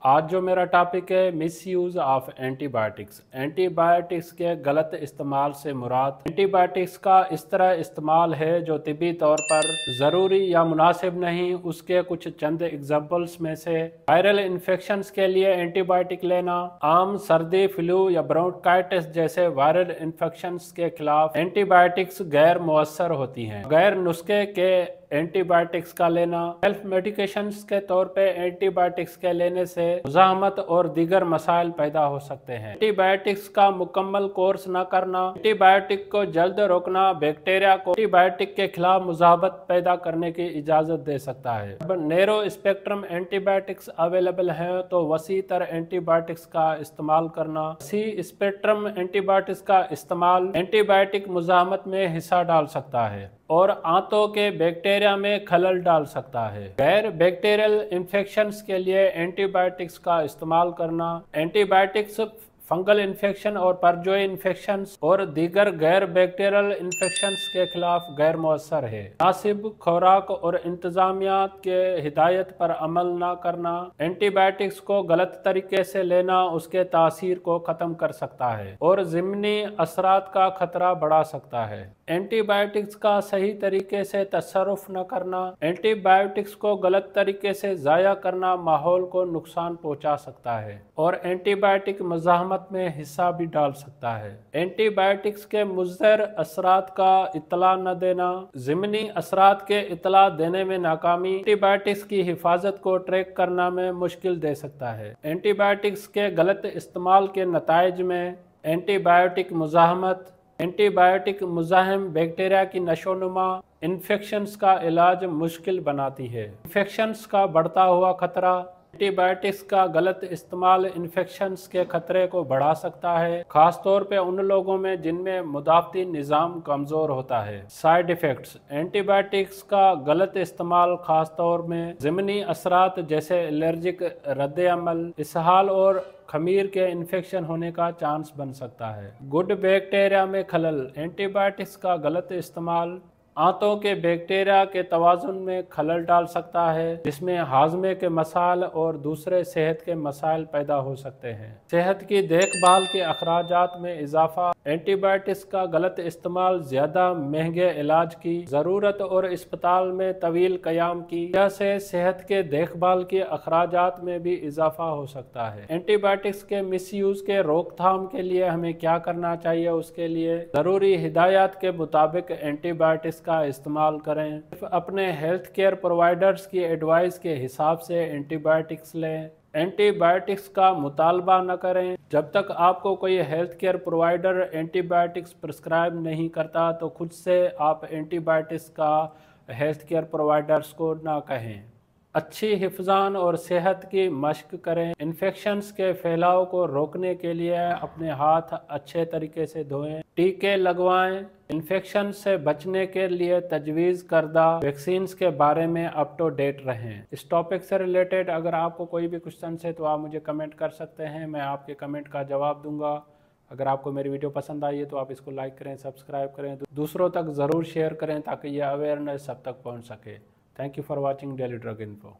आज जो मेरा टॉपिक है miss use of antibiotics. Antibiotics के गलत इस्तेमाल से मुराद एंटीबायोटिक्स का इस तरह इस्तेमाल है जो तिब्बी तौर पर ज़रूरी या मुनासिब नहीं। उसके कुछ चंद एग्जांपल्स में से वायरल इन्फेक्शंस के लिए एंटीबायोटिक लेना, आम सर्दी, फ्लू या ब्रोंकाइटिस जैसे वायरल इन्फेक्शंस के खिलाफ एंटीबायोटिक्स गैर मुअस्सर होती हैं। गैर नुस्खे के एंटीबायोटिक्स का लेना, सेल्फ मेडिकेशंस के तौर पे एंटीबायोटिक्स के लेने से मुज़ाहमत और दीगर मसाइल पैदा हो सकते हैं। एंटीबायोटिक्स का मुकम्मल कोर्स न करना, एंटीबायोटिक को जल्द रोकना बैक्टीरिया को एंटीबायोटिक के खिलाफ मुज़ाहमत पैदा करने की इजाज़त दे सकता है। अब नैरो स्पेक्ट्रम एंटीबायोटिक्स अवेलेबल हैं तो वसी तर एंटीबायोटिक्स का इस्तेमाल करना। वसी स्पेक्ट्रम एंटीबायोटिक्स का इस्तेमाल एंटीबायोटिक मुज़ाहमत में हिस्सा डाल सकता है और आंतों के बैक्टीरिया में खलल डाल सकता है। गैर बैक्टीरियल इन्फेक्शंस के लिए एंटीबायोटिक्स का इस्तेमाल करना, एंटीबायोटिक्स फंगल इन्फेक्शन और परजोई इन्फेक्शंस और दीगर गैर बैक्टीरियल इन्फेक्शंस के खिलाफ गैर मुअस्सर है। मुनासिब खुराक और इंतजामियात के हिदायत पर अमल न करना एंटीबायोटिक्स को गलत तरीके से लेना उसके तासीर को ख़त्म कर सकता है और ज़िमनी असरात का खतरा बढ़ा सकता है। एंटीबायोटिक्स का सही तरीके से तसर्रुफ न करना, एंटीबायोटिक्स को गलत तरीके से ज़ाया करना माहौल को नुकसान पहुंचा सकता है और एंटीबायोटिक मुज़ाहमत में हिस्सा भी डाल सकता है। एंटीबायोटिक्स के मुज़र असरात का इत्तला न देना, ज़िमनी असरात के इत्तला देने में नाकामी एंटीबायोटिक्स की हिफाजत को ट्रैक करना में मुश्किल दे सकता है। एंटीबायोटिक्स के गलत इस्तेमाल के नताइज में एंटीबायोटिक मुज़ाहमत, एंटीबायोटिक मुज़ाहिम बैक्टीरिया की नशोनुमा इन्फेक्शंस का इलाज मुश्किल बनाती है। इन्फेक्शंस का बढ़ता हुआ खतरा, एंटीबायोटिक्स का गलत इस्तेमाल इन्फेक्शंस के खतरे को बढ़ा सकता है, खासतौर पे उन लोगों में जिनमें मुदाफ़ती निज़ाम कमज़ोर होता है। साइड इफ़ेक्ट्स, एंटीबायोटिक्स का गलत इस्तेमाल खासतौर में ज़िमनी असरात जैसे एलर्जिक रद्द-ए-अमल, इसहाल और खमीर के इन्फेक्शन होने का चांस बन सकता है। गुड बैक्टीरिया में खलल, एंटीबायोटिक्स का गलत इस्तेमाल आंतों के बैक्टीरिया के तवाज़ुन में खलल डाल सकता है जिसमें हाजमे के मसाइल और दूसरे सेहत के मसाइल पैदा हो सकते हैं। सेहत की देखभाल के अखराजात में इजाफा, एंटीबायोटिक्स का गलत इस्तेमाल ज़्यादा महंगे इलाज की ज़रूरत और अस्पताल में तवील क़याम की वजह से सेहत के देखभाल के अखराजात में भी इजाफा हो सकता है। एंटीबायोटिक्स के मिसयूज़ के रोकथाम के लिए हमें क्या करना चाहिए, उसके लिए ज़रूरी हिदायत के मुताबिक एंटीबायोटिक्स का इस्तेमाल करें। अपने हेल्थ केयर प्रोवाइडर्स की एडवाइस के हिसाब से एंटीबायोटिक्स लें। एंटीबायोटिक्स का मुतालबा न करें जब तक आपको कोई health care provider antibiotics prescribe नहीं करता, तो खुद से आप एंटीबायोटिक्स का हेल्थ केयर प्रोवाइडर्स को ना कहें। अच्छी हिफ्ज़ान और सेहत की मशक करें। इन्फेक्शंस के फैलाव को रोकने के लिए अपने हाथ अच्छे तरीके से धोएं। टीके लगवाएं। इन्फेक्शन से बचने के लिए तजवीज़ करदा वैक्सीन्स के बारे में अप टू डेट रहें। इस टॉपिक से रिलेटेड अगर आपको कोई भी क्वेश्चन है तो आप मुझे कमेंट कर सकते हैं, मैं आपके कमेंट का जवाब दूंगा। अगर आपको मेरी वीडियो पसंद आई है तो आप इसको लाइक करें, सब्सक्राइब करें, दूसरों तक ज़रूर शेयर करें ताकि यह अवेयरनेस सब तक पहुँच सके। Thank you for watching Daily Drug Info.